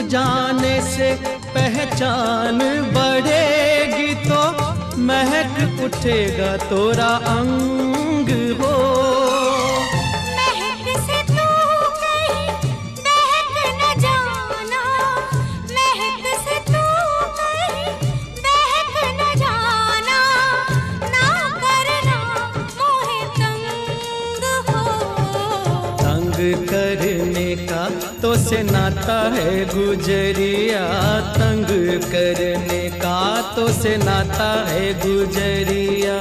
जाने से पहचान बढ़ेगी, तो महक उठेगा तोरा अंग हो। महक से तू कहीं बहक न जाना, महक से तू कहीं बहक न जाना, ना करना मोहे तंग हो। तंग करने का तो से नाता है गुजरिया, तंग करने का तो से नाता है गुजरिया।